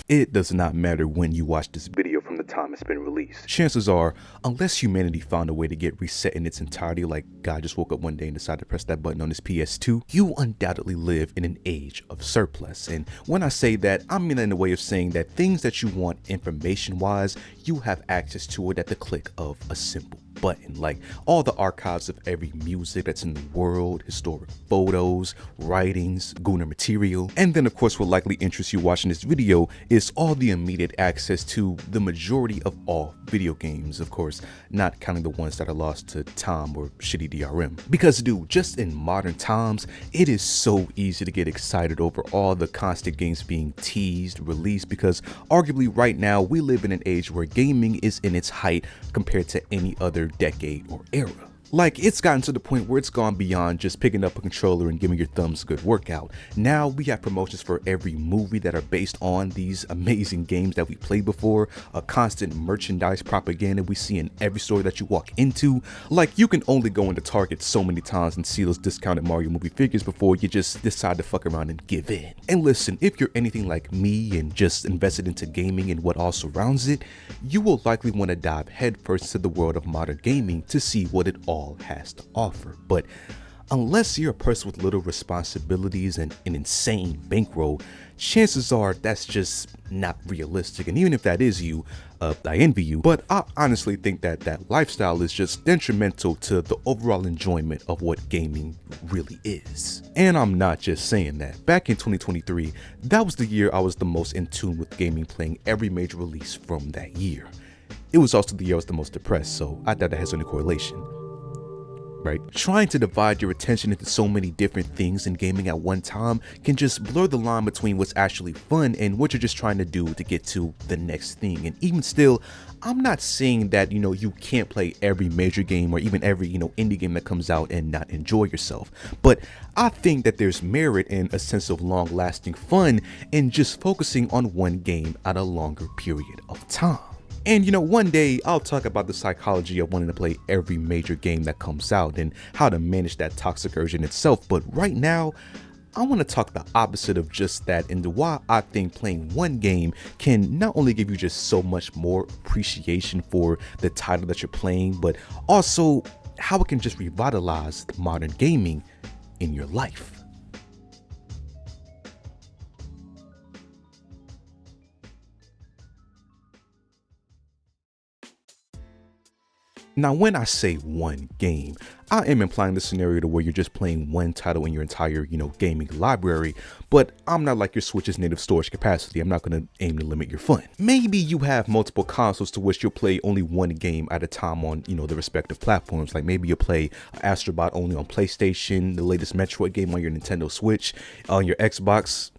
It does not matter when you watch this video from the time it's been released. Chances are, unless humanity found a way to get reset in its entirety, like God just woke up one day and decided to press that button on his PS2, you undoubtedly live in an age of surplus. And when I say that, I mean in a way of saying that things that you want information-wise, you have access to it at the click of a simple button. Like all the archives of every music that's in the world, historic photos, writings, Gooner material, and then of course what likely interests you watching this video is all the immediate access to the majority of all video games, of course not counting the ones that are lost to time or shitty DRM. Because dude, just in modern times, it is so easy to get excited over all the constant games being teased, released, because arguably right now we live in an age where gaming is in its height compared to any other decade or era. Like, it's gotten to the point where it's gone beyond just picking up a controller and giving your thumbs a good workout. Now we have promotions for every movie that are based on these amazing games that we played before, a constant merchandise propaganda we see in every store that you walk into. Like, you can only go into Target so many times and see those discounted Mario movie figures before you just decide to fuck around and give in. And listen, if you're anything like me and just invested into gaming and what all surrounds it, you will likely want to dive headfirst into the world of modern gaming to see what it all has to offer. But unless you're a person with little responsibilities and an insane bankroll, chances are that's just not realistic. And even if that is you, I envy you, but I honestly think that that lifestyle is just detrimental to the overall enjoyment of what gaming really is. And I'm not just saying that. Back in 2023, that was the year I was the most in tune with gaming, playing every major release from that year. It was also the year I was the most depressed, so I doubt that has any correlation. Right? Trying to divide your attention into so many different things in gaming at one time can just blur the line between what's actually fun and what you're just trying to do to get to the next thing. And even still, I'm not saying that, you can't play every major game or even every, indie game that comes out and not enjoy yourself. But I think that there's merit in a sense of long-lasting fun in just focusing on one game at a longer period of time. And one day I'll talk about the psychology of wanting to play every major game that comes out and how to manage that toxic urge in itself. But right now, I want to talk the opposite of just that and why I think playing one game can not only give you just so much more appreciation for the title that you're playing, but also how it can just revitalize modern gaming in your life. Now, when I say one game, I am implying the scenario to where you're just playing one title in your entire, gaming library, but I'm not like your Switch's native storage capacity. I'm not going to aim to limit your fun. Maybe you have multiple consoles to which you'll play only one game at a time on, the respective platforms. Like maybe you'll play Astrobot only on PlayStation, the latest Metroid game on your Nintendo Switch, on your Xbox,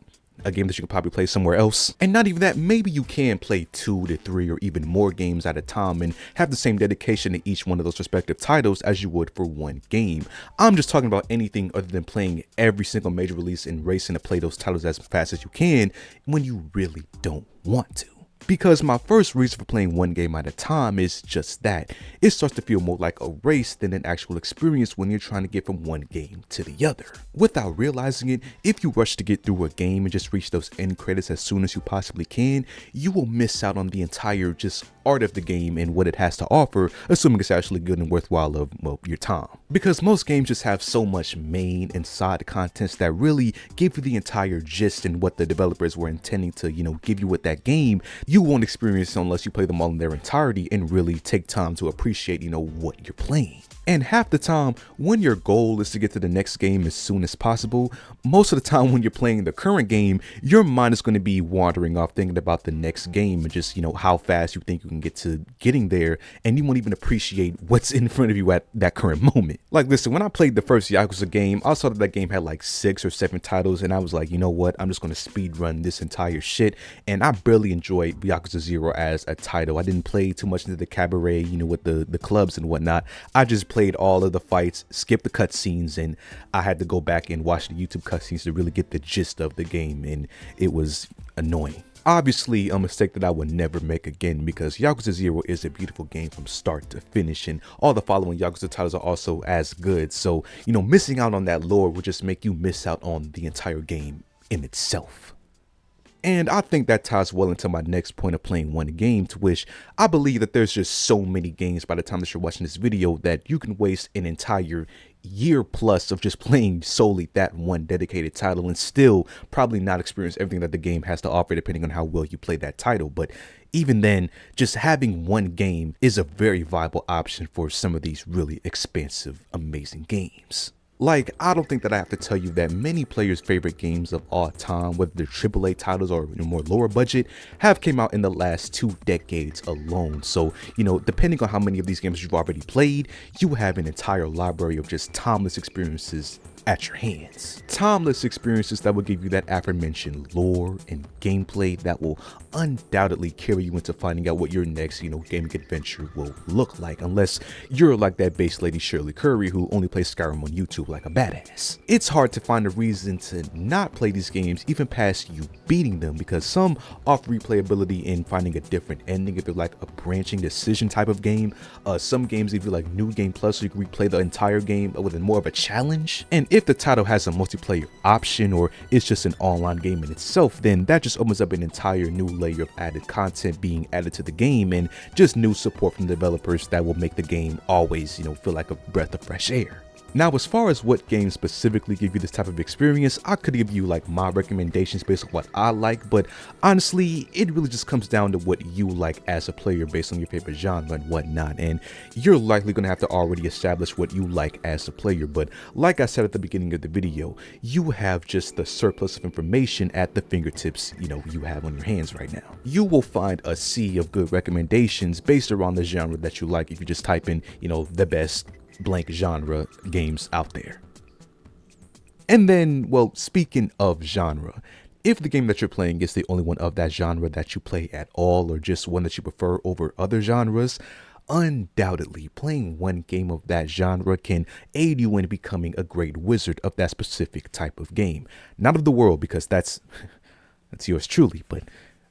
a game that you could probably play somewhere else. And not even that, maybe you can play 2 to 3 or even more games at a time and have the same dedication to each one of those respective titles as you would for one game. I'm just talking about anything other than playing every single major release and racing to play those titles as fast as you can when you really don't want to. Because my first reason for playing one game at a time is just that. It starts to feel more like a race than an actual experience when you're trying to get from one game to the other. Without realizing it, if you rush to get through a game and just reach those end credits as soon as you possibly can, you will miss out on the entire just art of the game and what it has to offer, assuming it's actually good and worthwhile of, your time. Because most games just have so much main and side contents that really give you the entire gist and what the developers were intending to, give you with that game. You won't experience it unless you play them all in their entirety and really take time to appreciate, what you're playing. And half the time, when your goal is to get to the next game as soon as possible, most of the time when you're playing the current game, your mind is going to be wandering off thinking about the next game and just, how fast you think you can get to getting there, and you won't even appreciate what's in front of you at that current moment. Like, listen, when I played the first Yakuza game, I saw that game had like 6 or 7 titles, and I was like, you know what, I'm just going to speed run this entire shit, and I barely enjoyed Yakuza 0 as a title. I didn't play too much into the cabaret, with the clubs and whatnot. I just played all of the fights, skipped the cutscenes, and I had to go back and watch the YouTube cutscenes to really get the gist of the game, and it was annoying. Obviously, a mistake that I would never make again, because Yakuza 0 is a beautiful game from start to finish, and all the following Yakuza titles are also as good. So, missing out on that lore will just make you miss out on the entire game in itself. And I think that ties well into my next point of playing one game, to which I believe that there's just so many games by the time that you're watching this video that you can waste an entire year plus of just playing solely that one dedicated title and still probably not experience everything that the game has to offer depending on how well you play that title. But even then, just having one game is a very viable option for some of these really expansive, amazing games. Like, I don't think that I have to tell you that many players' favorite games of all time, whether they're AAA titles or more lower budget, have came out in the last 2 decades alone. So, depending on how many of these games you've already played, you have an entire library of just timeless experiences at your hands. Timeless experiences that will give you that aforementioned lore and gameplay that will undoubtedly carry you into finding out what your next, gaming adventure will look like, unless you're like that base lady Shirley Curry who only plays Skyrim on YouTube like a badass. It's hard to find a reason to not play these games even past you beating them, because some offer replayability in finding a different ending if they're like a branching decision type of game. Some games give you like new game plus, so you can replay the entire game with more of a challenge. And if the title has a multiplayer option or it's just an online game in itself, then that just opens up an entire new layer of added content being added to the game and just new support from developers that will make the game always, feel like a breath of fresh air. Now, as far as what games specifically give you this type of experience, I could give you like my recommendations based on what I like, but honestly, it really just comes down to what you like as a player based on your favorite genre and whatnot, and you're likely going to have to already establish what you like as a player. But like I said at the beginning of the video, you have just the surplus of information at the fingertips, you have on your hands right now. You will find a sea of good recommendations based around the genre that you like if you just type in, the best blank genre games out there. And then, well, speaking of genre, if the game that you're playing is the only one of that genre that you play at all, or just one that you prefer over other genres, undoubtedly playing one game of that genre can aid you in becoming a great wizard of that specific type of game. Not of the world, because that's yours truly, but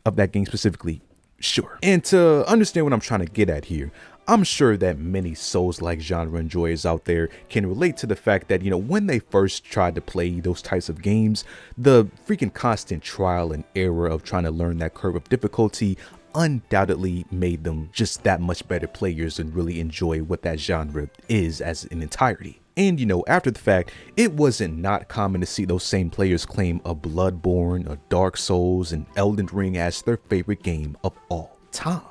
of that game specifically, sure. And to understand what I'm trying to get at here, I'm sure that many Souls-like genre enjoyers out there can relate to the fact that, when they first tried to play those types of games, the freaking constant trial and error of trying to learn that curve of difficulty undoubtedly made them just that much better players and really enjoy what that genre is as an entirety. And after the fact, it wasn't not common to see those same players claim a Bloodborne, a Dark Souls, and Elden Ring as their favorite game of all time.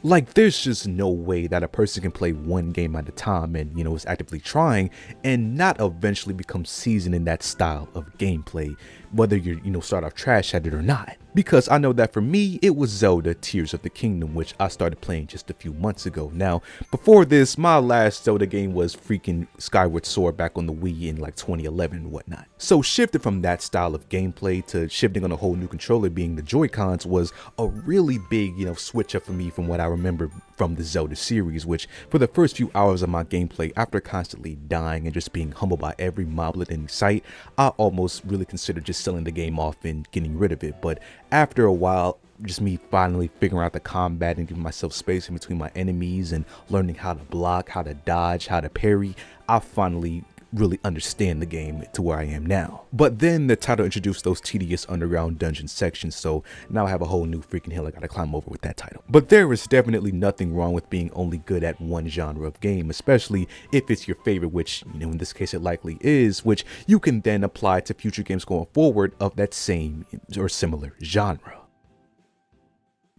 Like, there's just no way that a person can play one game at a time and, is actively trying and not eventually become seasoned in that style of gameplay, whether you're, start off trash at it or not. Because I know that for me, it was Zelda Tears of the Kingdom, which I started playing just a few months ago. Now, before this, my last Zelda game was freaking Skyward Sword back on the Wii in like 2011 and whatnot. So shifted from that style of gameplay to shifting on a whole new controller being the Joy-Cons was a really big, switch up for me from what I remember from the Zelda series, which for the first few hours of my gameplay, after constantly dying and just being humbled by every moblet in sight, I almost really considered just selling the game off and getting rid of it. But after a while, just me finally figuring out the combat and giving myself space in between my enemies and learning how to block, how to dodge, how to parry, I finally really understand the game to where I am now. But then the title introduced those tedious underground dungeon sections, so now I have a whole new freaking hill I gotta climb over with that title. But there is definitely nothing wrong with being only good at one genre of game, especially if it's your favorite, which, in this case it likely is, which you can then apply to future games going forward of that same or similar genre.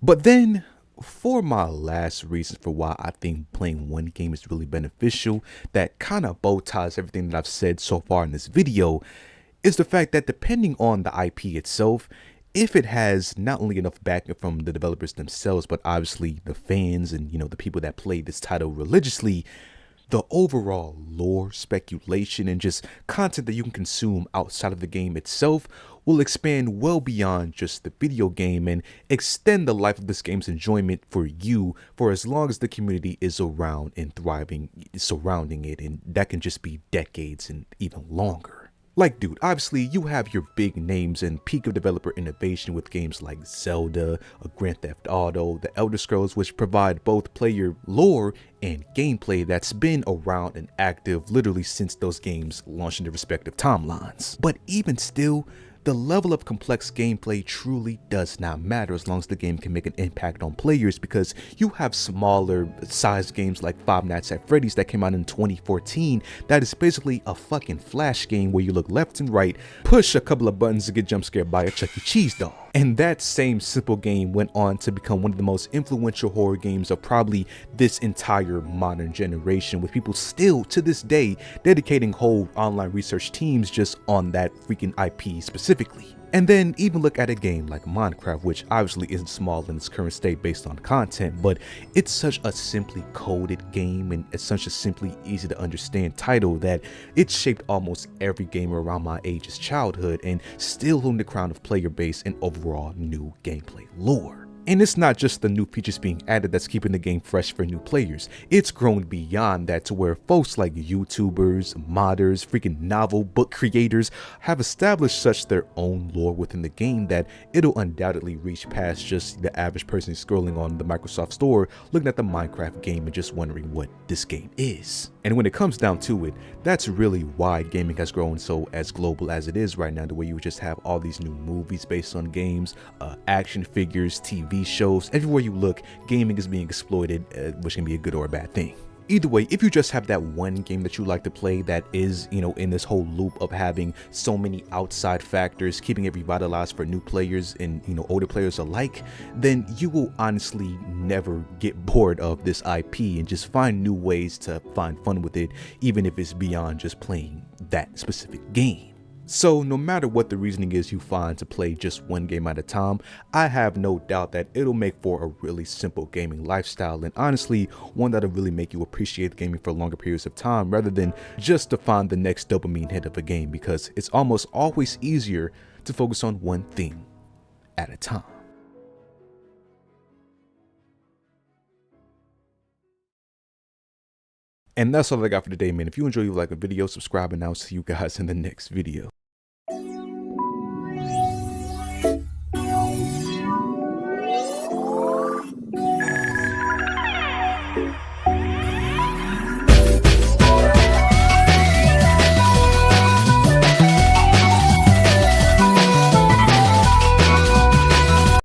But then, for my last reason for why I think playing one game is really beneficial, that kind of bow ties everything that I've said so far in this video, is the fact that depending on the IP itself, if it has not only enough backing from the developers themselves, but obviously the fans and, the people that play this title religiously, the overall lore, speculation, and just content that you can consume outside of the game itself will expand well beyond just the video game and extend the life of this game's enjoyment for you for as long as the community is around and thriving surrounding it, and that can just be decades and even longer. Like, dude, obviously you have your big names and peak of developer innovation with games like Zelda, Grand Theft Auto, The Elder Scrolls, which provide both player lore and gameplay that's been around and active literally since those games launched in their respective timelines. But even still, The level of complex gameplay truly does not matter as long as the game can make an impact on players, because you have smaller sized games like Five Nights at Freddy's that came out in 2014 that is basically a fucking flash game where you look left and right, push a couple of buttons to get jump scared by a Chuck E. Cheese doll. And that same simple game went on to become one of the most influential horror games of probably this entire modern generation, with people still to this day dedicating whole online research teams just on that freaking IP specifically. And then even look at a game like Minecraft, which obviously isn't small in its current state based on content, but it's such a simply coded game and it's such a simply easy to understand title that it shaped almost every gamer around my age's childhood and still holding the crown of player base and overall new gameplay lore. And it's not just the new features being added that's keeping the game fresh for new players. It's grown beyond that to where folks like YouTubers, modders, freaking novel book creators have established such their own lore within the game that it'll undoubtedly reach past just the average person scrolling on the Microsoft Store looking at the Minecraft game and just wondering what this game is. And when it comes down to it, that's really why gaming has grown so as global as it is right now, the way you just have all these new movies based on games, action figures, TV shows. Everywhere you look, gaming is being exploited, which can be a good or a bad thing. Either way, if you just have that one game that you like to play that is, in this whole loop of having so many outside factors, keeping it revitalized for new players and, older players alike, then you will honestly never get bored of this IP and just find new ways to find fun with it, even if it's beyond just playing that specific game. So no matter what the reasoning is you find to play just one game at a time, I have no doubt that it'll make for a really simple gaming lifestyle, and honestly one that'll really make you appreciate gaming for longer periods of time rather than just to find the next dopamine hit of a game, because it's almost always easier to focus on one thing at a time. And that's all I got for today, man. If you enjoy, like a video, subscribe, and I'll see you guys in the next video.